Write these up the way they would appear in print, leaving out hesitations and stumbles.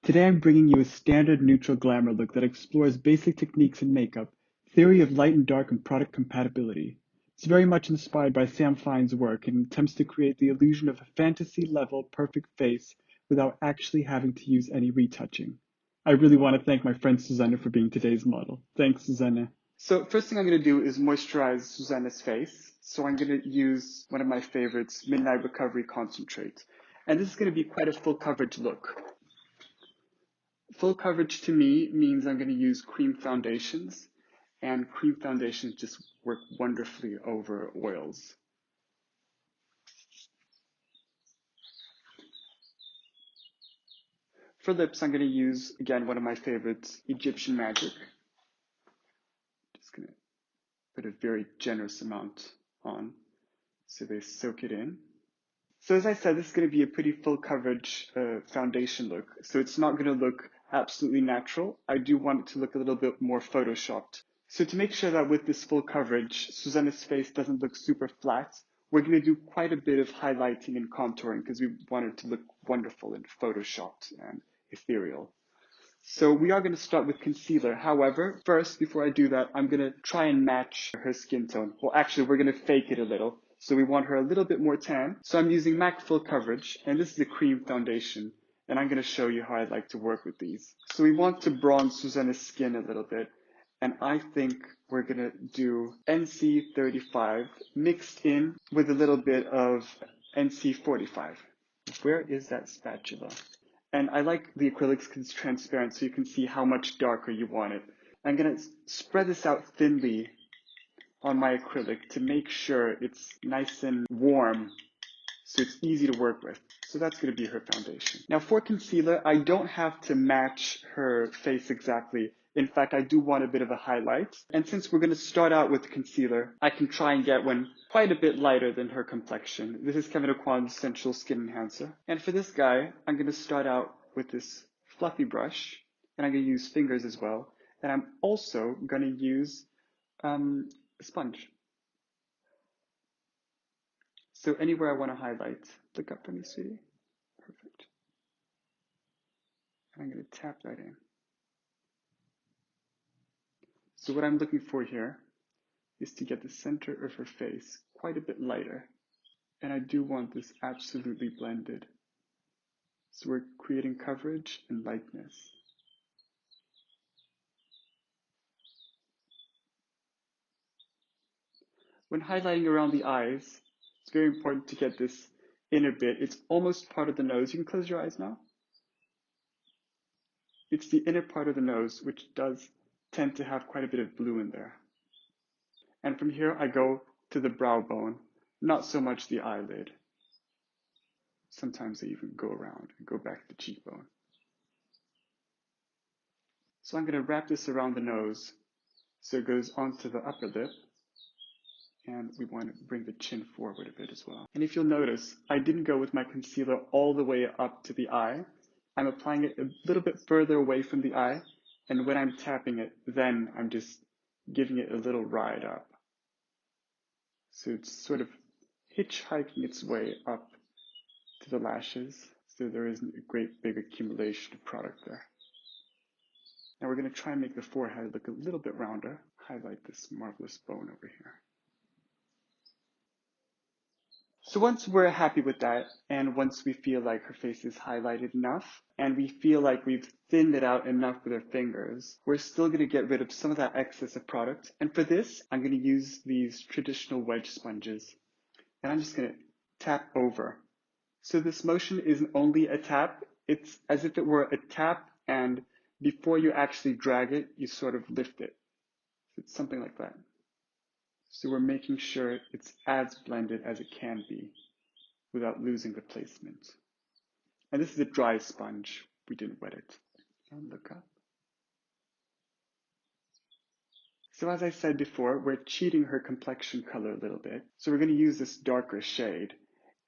Today I'm bringing you a standard neutral glamour look that explores basic techniques in makeup, theory of light and dark, and product compatibility. It's very much inspired by Sam Fine's work and attempts to create the illusion of a fantasy-level perfect face without actually having to use any retouching. I really want to thank my friend Susanna for being today's model. Thanks, Susanna. So first thing I'm going to do is moisturize Susanna's face. So I'm going to use one of my favorites, Midnight Recovery Concentrate. And this is going to be quite a full coverage look. Full coverage to me means I'm going to use cream foundations, and cream foundations just work wonderfully over oils. For lips, I'm going to use, again, one of my favorites, Egyptian Magic. Just going to put a very generous amount on so they soak it in. So as I said, this is going to be a pretty full coverage foundation look. So it's not going to look absolutely natural. I do want it to look a little bit more photoshopped. So to make sure that with this full coverage, Susanna's face doesn't look super flat, we're going to do quite a bit of highlighting and contouring because we want it to look wonderful and photoshopped and ethereal. So we are going to start with concealer. However, first, before I do that, I'm going to try and match her skin tone. Well, actually, we're going to fake it a little. So we want her a little bit more tan. So I'm using MAC Full Coverage, and this is a cream foundation. And I'm going to show you how I like to work with these. So we want to bronze Susanna's skin a little bit. And I think we're going to do NC35 mixed in with a little bit of NC45. Where is that spatula? And I like the acrylics because it's transparent so you can see how much darker you want it. I'm going to spread this out thinly on my acrylic to make sure it's nice and warm so it's easy to work with. So that's going to be her foundation. Now for concealer, I don't have to match her face exactly. In fact, I do want a bit of a highlight. And since we're going to start out with concealer, I can try and get one quite a bit lighter than her complexion. This is Kevyn Aucoin's Sensual Skin Enhancer. And for this guy, I'm going to start out with this fluffy brush. And I'm going to use fingers as well. And I'm also going to use a sponge. So anywhere I want to highlight, look up for me, sweetie. Perfect. And I'm going to tap that in. So what I'm looking for here is to get the center of her face quite a bit lighter. And I do want this absolutely blended. So we're creating coverage and lightness. When highlighting around the eyes, it's very important to get this inner bit. It's almost part of the nose. You can close your eyes now. It's the inner part of the nose, which does tend to have quite a bit of blue in there. And from here, I go to the brow bone, not so much the eyelid. Sometimes I even go around and go back to the cheekbone. So I'm going to wrap this around the nose so it goes onto the upper lip. And we want to bring the chin forward a bit as well. And if you'll notice, I didn't go with my concealer all the way up to the eye. I'm applying it a little bit further away from the eye. And when I'm tapping it, then I'm just giving it a little ride up. So it's sort of hitchhiking its way up to the lashes. So there isn't a great big accumulation of product there. Now we're going to try and make the forehead look a little bit rounder. Highlight this marvelous bone over here. So once we're happy with that, and once we feel like her face is highlighted enough, and we feel like we've thinned it out enough with our fingers, we're still going to get rid of some of that excess of product. And for this, I'm going to use these traditional wedge sponges. And I'm just going to tap over. So this motion isn't only a tap, it's as if it were a tap, and before you actually drag it, you sort of lift it. It's something like that. So we're making sure it's as blended as it can be without losing the placement. And this is a dry sponge. We didn't wet it. And look up. So as I said before, we're cheating her complexion color a little bit. So we're going to use this darker shade.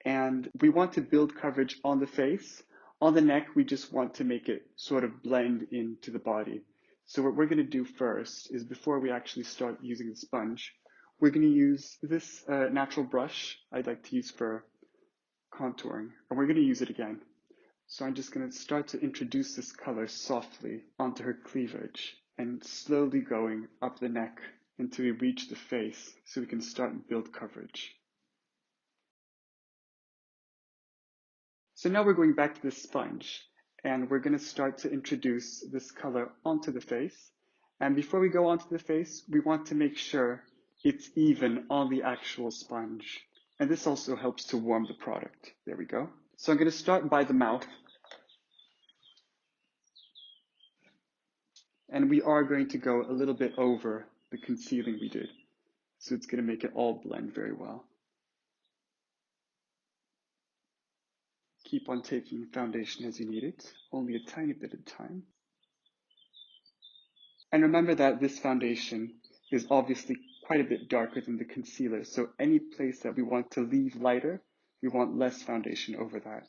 And we want to build coverage on the face. On the neck, we just want to make it sort of blend into the body. So what we're going to do first is before we actually start using the sponge, we're going to use this natural brush I'd like to use for contouring. And we're going to use it again. So I'm just going to start to introduce this color softly onto her cleavage and slowly going up the neck until we reach the face so we can start and build coverage. So now we're going back to the sponge and we're going to start to introduce this color onto the face. And before we go onto the face, we want to make sure it's even on the actual sponge. And this also helps to warm the product. There we go. So I'm going to start by the mouth. And we are going to go a little bit over the concealing we did. So it's going to make it all blend very well. Keep on taking foundation as you need it, only a tiny bit at a time. And remember that this foundation is obviously quite a bit darker than the concealer, so any place that we want to leave lighter, we want less foundation over that.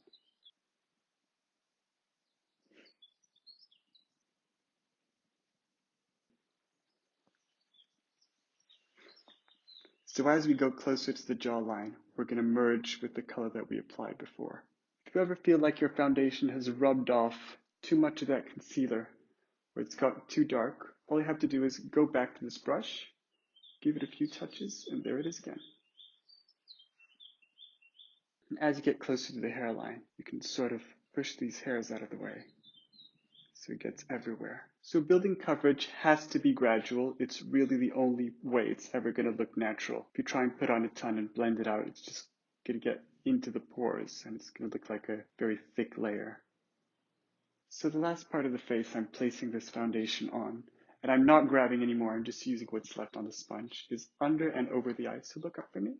So as we go closer to the jawline, we're going to merge with the color that we applied before. If you ever feel like your foundation has rubbed off too much of that concealer, or it's got too dark, all you have to do is go back to this brush, give it a few touches, and there it is again. And as you get closer to the hairline, you can sort of push these hairs out of the way so it gets everywhere. So building coverage has to be gradual. It's really the only way it's ever going to look natural. If you try and put on a ton and blend it out, it's just going to get into the pores and it's going to look like a very thick layer. So the last part of the face, I'm placing this foundation on, and I'm not grabbing anymore, I'm just using what's left on the sponge, is under and over the eyes. So look up for me.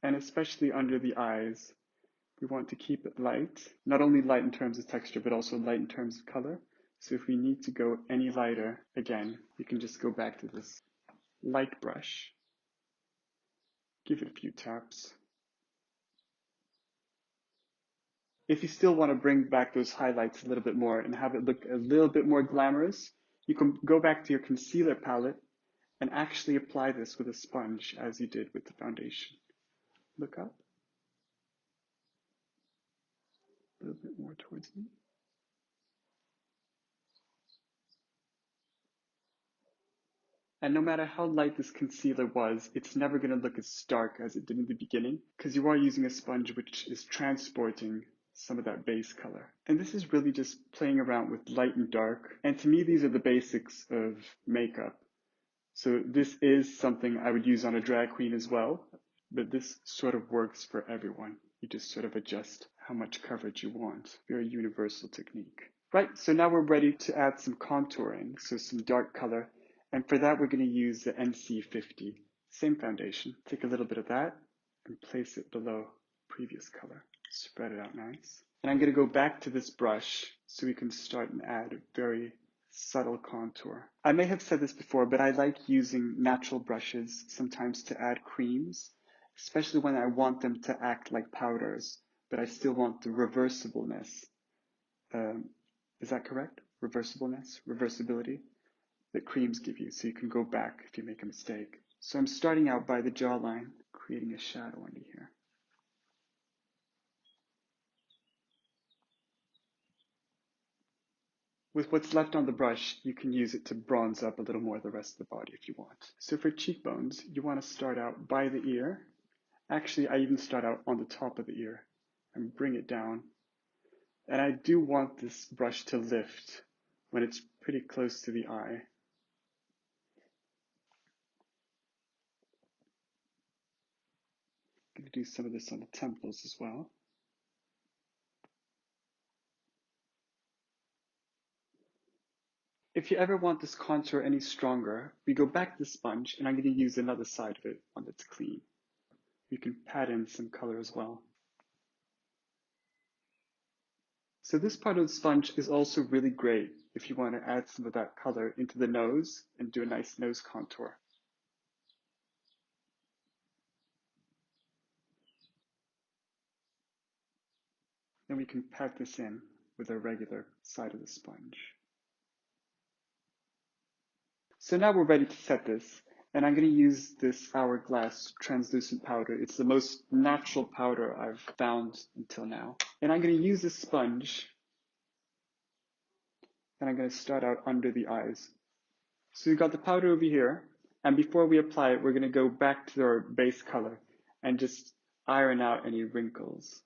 And especially under the eyes, we want to keep it light, not only light in terms of texture, but also light in terms of color. So if we need to go any lighter, again, you can just go back to this light brush, give it a few taps. If you still want to bring back those highlights a little bit more and have it look a little bit more glamorous, you can go back to your concealer palette and actually apply this with a sponge as you did with the foundation. Look up. A little bit more towards me. And no matter how light this concealer was, it's never going to look as stark as it did in the beginning because you are using a sponge which is transporting some of that base color. And this is really just playing around with light and dark. And to me, these are the basics of makeup. So this is something I would use on a drag queen as well, but this sort of works for everyone. You just sort of adjust how much coverage you want. Very universal technique. Right, so now we're ready to add some contouring, so some dark color. And for that, we're going to use the NC50. Same foundation. Take a little bit of that and place it below previous color. Spread it out nice. And I'm going to go back to this brush so we can start and add a very subtle contour. I may have said this before, but I like using natural brushes sometimes to add creams, especially when I want them to act like powders, but I still want the reversibleness. Is that correct? Reversibleness, reversibility that creams give you, so you can go back if you make a mistake. So I'm starting out by the jawline, creating a shadow under here. With what's left on the brush, you can use it to bronze up a little more the rest of the body if you want. So for cheekbones, you want to start out by the ear. Actually, I even start out on the top of the ear and bring it down. And I do want this brush to lift when it's pretty close to the eye. I'm going to do some of this on the temples as well. If you ever want this contour any stronger, we go back to the sponge and I'm going to use another side of it, one that's clean. You can pat in some color as well. So this part of the sponge is also really great if you want to add some of that color into the nose and do a nice nose contour. Then we can pat this in with a regular side of the sponge. So now we're ready to set this. And I'm going to use this Hourglass translucent powder. It's the most natural powder I've found until now. And I'm going to use a sponge, and I'm going to start out under the eyes. So we've got the powder over here, and before we apply it, we're going to go back to our base color and just iron out any wrinkles.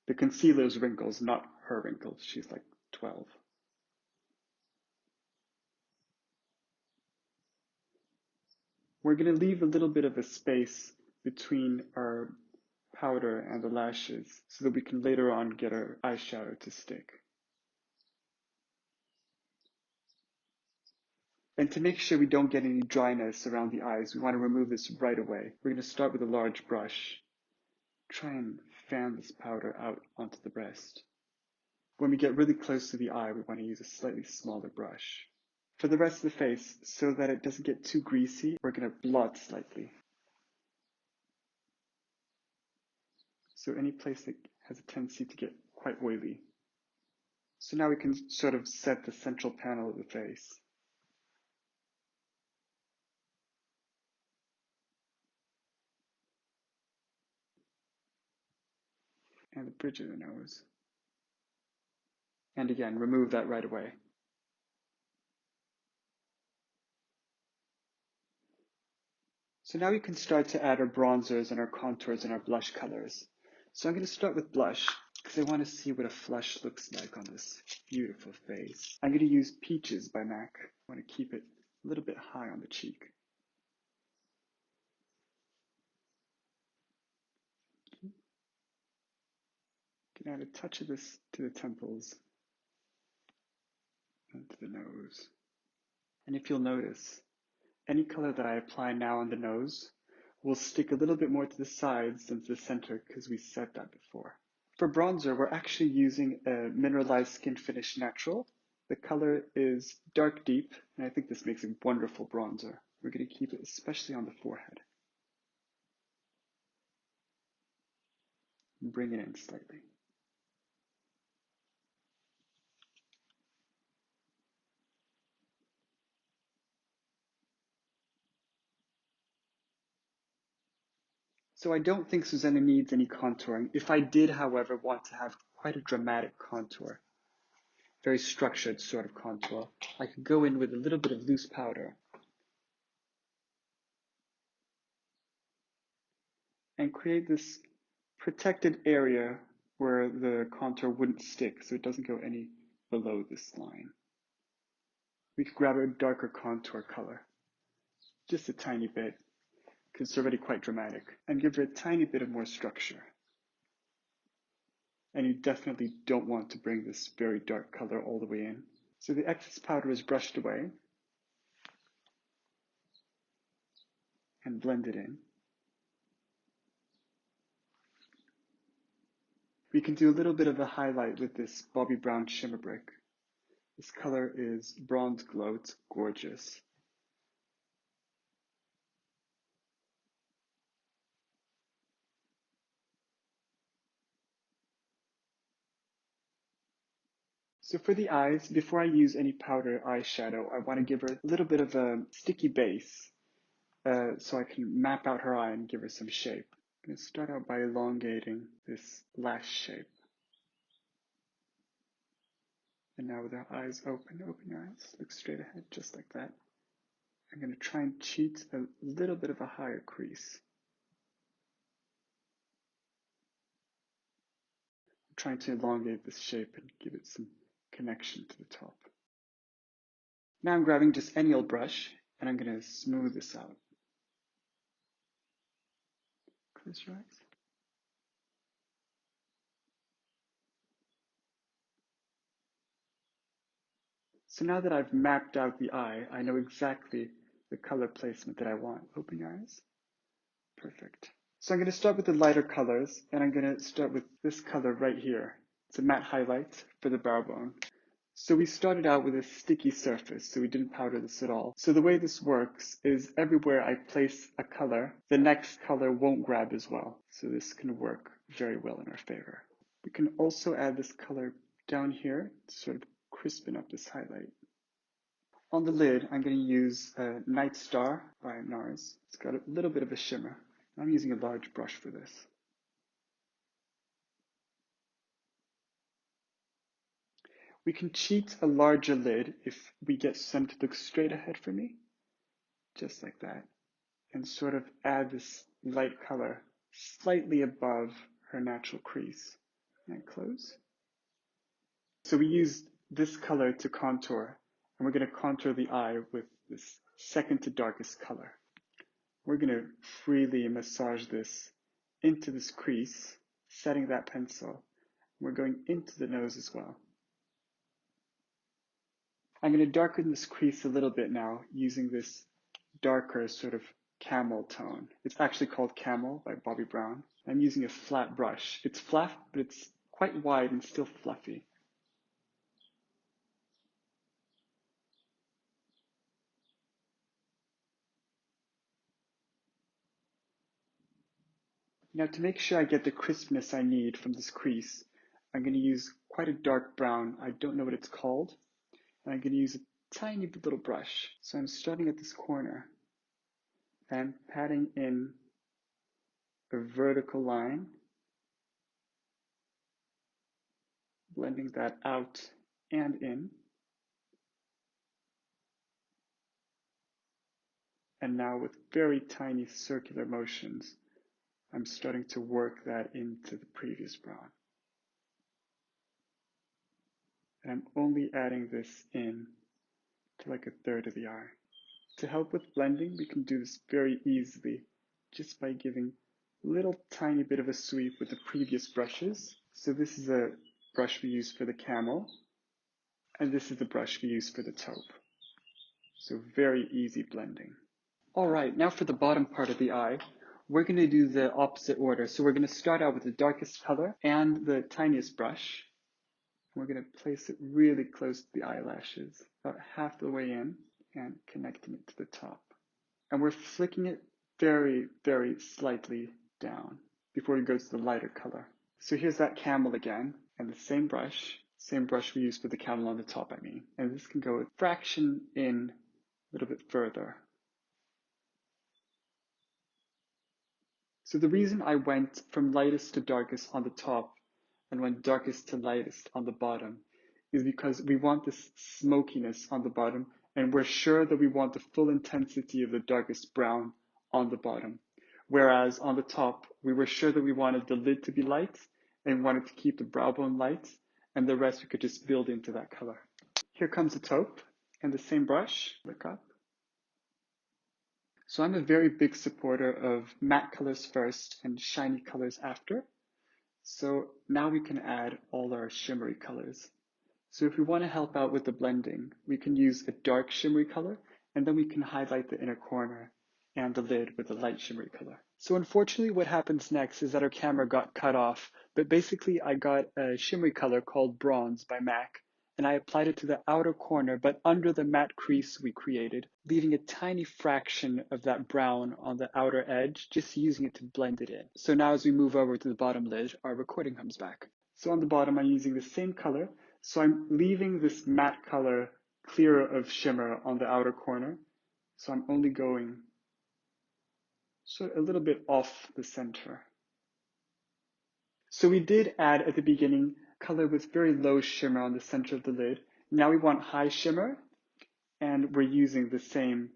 The concealer's wrinkles, not her wrinkles. She's like 12. We're going to leave a little bit of a space between our powder and the lashes so that we can later on get our eyeshadow to stick. And to make sure we don't get any dryness around the eyes, we want to remove this right away. We're going to start with a large brush. Try and fan this powder out onto the breast. When we get really close to the eye, we want to use a slightly smaller brush. For the rest of the face, so that it doesn't get too greasy, we're going to blot slightly. So any place that has a tendency to get quite oily. So now we can sort of set the central panel of the face. And the bridge of the nose. And again, remove that right away. So now we can start to add our bronzers and our contours and our blush colors. So I'm going to start with blush because I want to see what a flush looks like on this beautiful face. I'm going to use Peaches by MAC. I want to keep it a little bit high on the cheek. Can add a touch of this to the temples and to the nose. And if you'll notice, any color that I apply now on the nose will stick a little bit more to the sides than to the center because we said that before. For bronzer, we're actually using a Mineralize Skinfinish Natural. The color is dark deep, and I think this makes a wonderful bronzer. We're going to keep it especially on the forehead. Bring it in slightly. So I don't think Susanna needs any contouring. If I did, however, want to have quite a dramatic contour, very structured sort of contour, I could go in with a little bit of loose powder and create this protected area where the contour wouldn't stick, so it doesn't go any below this line. We could grab a darker contour color, just a tiny bit, because it's already quite dramatic, and give it a tiny bit of more structure. And you definitely don't want to bring this very dark color all the way in. So the excess powder is brushed away and blended in. We can do a little bit of a highlight with this Bobbi Brown Shimmer Brick. This color is Bronze Glow. It's gorgeous. So for the eyes, before I use any powder eyeshadow, I want to give her a little bit of a sticky base so I can map out her eye and give her some shape. I'm going to start out by elongating this lash shape. And now with our eyes open your eyes, look straight ahead just like that. I'm going to try and cheat a little bit of a higher crease. I'm trying to elongate this shape and give it some connection to the top. Now I'm grabbing just any old brush and I'm going to smooth this out. Close your eyes. So now that I've mapped out the eye, I know exactly the color placement that I want. Open your eyes. Perfect. So I'm going to start with the lighter colors, and I'm going to start with this color right here. It's a matte highlight for the brow bone. So we started out with a sticky surface, so we didn't powder this at all. So the way this works is everywhere I place a color, the next color won't grab as well. So this can work very well in our favor. We can also add this color down here to sort of crispen up this highlight. On the lid, I'm going to use Night Star by NARS. It's got a little bit of a shimmer. I'm using a large brush for this. We can cheat a larger lid if we get Sun to look straight ahead for me, just like that, and sort of add this light color slightly above her natural crease. And close. So we use this color to contour, and we're going to contour the eye with this second to darkest color. We're going to freely massage this into this crease, setting that pencil. We're going into the nose as well. I'm going to darken this crease a little bit now using this darker sort of camel tone. It's actually called Camel by Bobbi Brown. I'm using a flat brush. It's flat, but it's quite wide and still fluffy. Now to make sure I get the crispness I need from this crease, I'm going to use quite a dark brown. I don't know what it's called. And I'm going to use a tiny little brush. So I'm starting at this corner and patting in a vertical line, blending that out and in. And now with very tiny circular motions, I'm starting to work that into the previous brown. And I'm only adding this in to like a third of the eye. To help with blending, we can do this very easily just by giving a little tiny bit of a sweep with the previous brushes. So this is a brush we use for the camel, and this is the brush we use for the taupe. So very easy blending. All right, now for the bottom part of the eye, we're going to do the opposite order. So we're going to start out with the darkest color and the tiniest brush. We're going to place it really close to the eyelashes, about half the way in, and connecting it to the top. And we're flicking it very, very slightly down before we go to the lighter color. So here's that camel again, and the same brush we used for the camel on the top, I mean. And this can go a fraction in a little bit further. So the reason I went from lightest to darkest on the top and went darkest to lightest on the bottom is because we want this smokiness on the bottom, and we're sure that we want the full intensity of the darkest brown on the bottom. Whereas on the top, we were sure that we wanted the lid to be light and wanted to keep the brow bone light, and the rest we could just build into that color. Here comes the taupe, and the same brush, look up. So I'm a very big supporter of matte colors first and shiny colors after. So now we can add all our shimmery colors. So if we want to help out with the blending, we can use a dark shimmery color, and then we can highlight the inner corner and the lid with a light shimmery color. So unfortunately what happens next is that our camera got cut off, but basically I got a shimmery color called Bronze by M.A.C, and I applied it to the outer corner, but under the matte crease we created, leaving a tiny fraction of that brown on the outer edge, just using it to blend it in. So now as we move over to the bottom lid, our recording comes back. So on the bottom, I'm using the same color, so I'm leaving this matte color clearer of shimmer on the outer corner. So I'm only going sort of a little bit off the center. So we did add at the beginning color with very low shimmer on the center of the lid. Now we want high shimmer, and we're using the same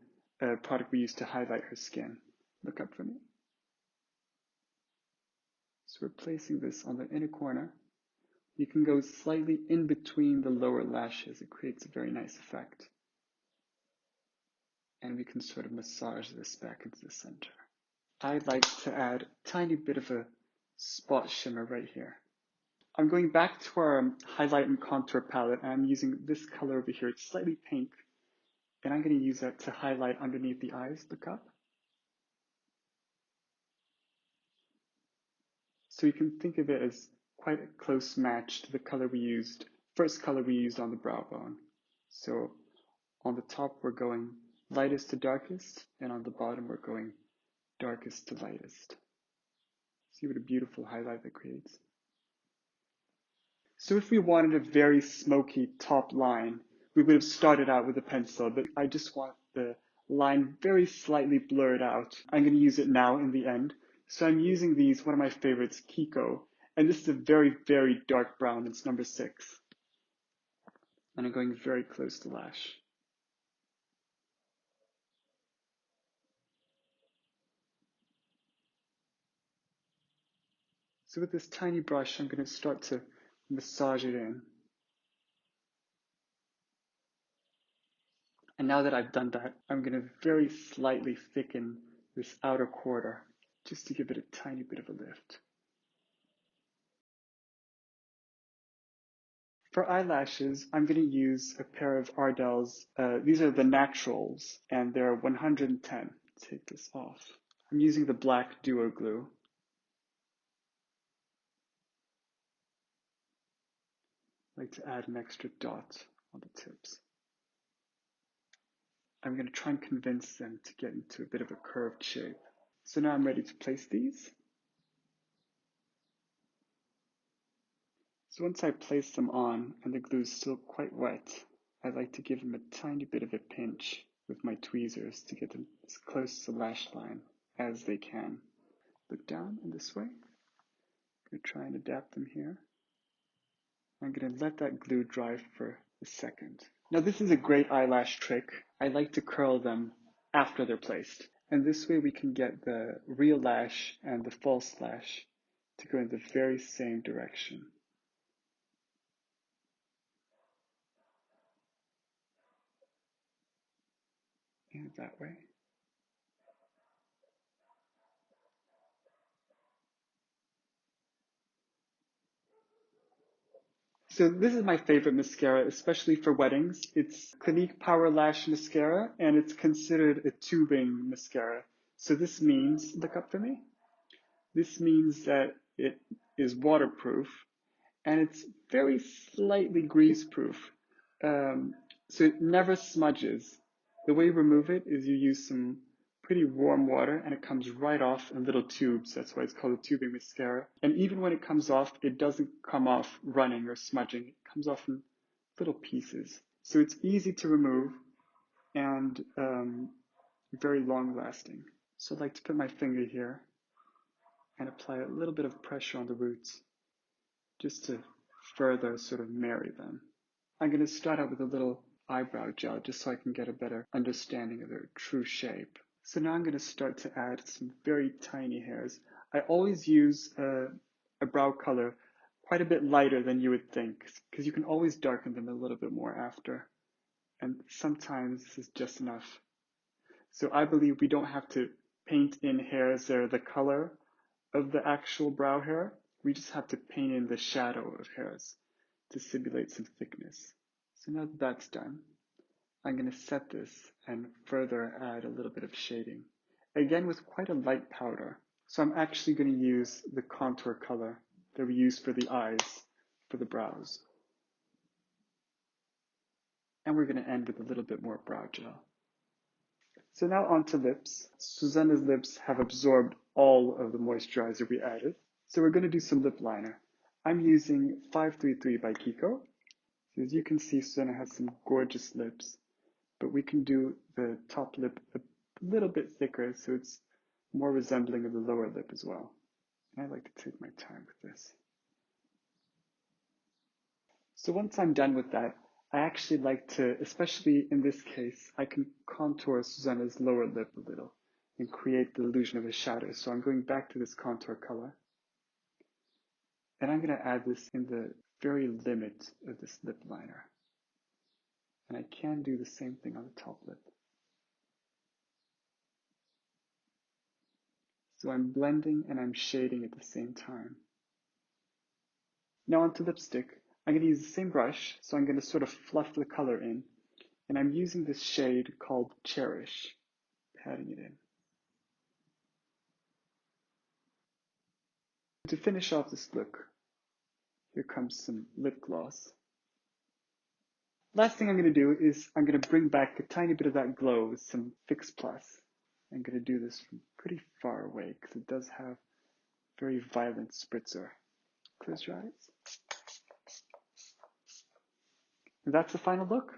product we used to highlight her skin. Look up for me. So we're placing this on the inner corner. You can go slightly in between the lower lashes. It creates a very nice effect. And we can sort of massage this back into the center. I'd like to add a tiny bit of a spot shimmer right here. I'm going back to our highlight and contour palette, and I'm using this color over here. It's slightly pink, and I'm going to use that to highlight underneath the eyes. Look up. So you can think of it as quite a close match to the color we used, first color we used on the brow bone. So on the top, we're going lightest to darkest, and on the bottom, we're going darkest to lightest. See what a beautiful highlight that creates. So if we wanted a very smoky top line, we would have started out with a pencil, but I just want the line very slightly blurred out. I'm going to use it now in the end. So I'm using these, one of my favorites, KIKO, and this is a very, very dark brown. It's number 6. And I'm going very close to Lash. So with this tiny brush, I'm going to start to massage it in. And now that I've done that, I'm going to very slightly thicken this outer quarter, just to give it a tiny bit of a lift. For eyelashes, I'm going to use a pair of Ardell's. These are the Naturals, and they're 110. Take this off. I'm using the black duo glue. I like to add an extra dot on the tips. I'm going to try and convince them to get into a bit of a curved shape. So now I'm ready to place these. So once I place them on and the glue is still quite wet, I like to give them a tiny bit of a pinch with my tweezers to get them as close to the lash line as they can. Look down in this way. I'm going to try and adapt them here. I'm going to let that glue dry for a second. Now this is a great eyelash trick. I like to curl them after they're placed. And this way we can get the real lash and the false lash to go in the very same direction. And that way. So this is my favorite mascara, especially for weddings. It's Clinique Power Lash Mascara, and it's considered a tubing mascara. So this means, look up for me. This means that it is waterproof, and it's very slightly grease-proof. So it never smudges. The way you remove it is you use some pretty warm water, and it comes right off in little tubes. That's why it's called a tubing mascara. And even when it comes off, it doesn't come off running or smudging. It comes off in little pieces. So it's easy to remove and very long-lasting. So I'd like to put my finger here and apply a little bit of pressure on the roots just to further sort of marry them. I'm going to start out with a little eyebrow gel just so I can get a better understanding of their true shape. So now I'm going to start to add some very tiny hairs. I always use a brow color quite a bit lighter than you would think, because you can always darken them a little bit more after. And sometimes this is just enough. So I believe we don't have to paint in hairs that are the color of the actual brow hair. We just have to paint in the shadow of hairs to simulate some thickness. So now that that's done, I'm going to set this and further add a little bit of shading. Again, with quite a light powder. So I'm actually going to use the contour color that we use for the eyes, for the brows. And we're going to end with a little bit more brow gel. So now onto lips. Susanna's lips have absorbed all of the moisturizer we added. So we're going to do some lip liner. I'm using 533 by KIKO. So as you can see, Susanna has some gorgeous lips, but we can do the top lip a little bit thicker so it's more resembling of the lower lip as well. And I like to take my time with this. So once I'm done with that, I actually like to, especially in this case, I can contour Susanna's lower lip a little and create the illusion of a shadow. So I'm going back to this contour color. And I'm going to add this in the very limit of this lip liner. And I can do the same thing on the top lip. So I'm blending and I'm shading at the same time. Now onto lipstick. I'm going to use the same brush, so I'm going to sort of fluff the color in. And I'm using this shade called Cherish, patting it in. To finish off this look, here comes some lip gloss. Last thing I'm going to do is I'm going to bring back a tiny bit of that glow with some Fix Plus. I'm going to do this from pretty far away because it does have very violent spritzer. Close your eyes. And that's the final look.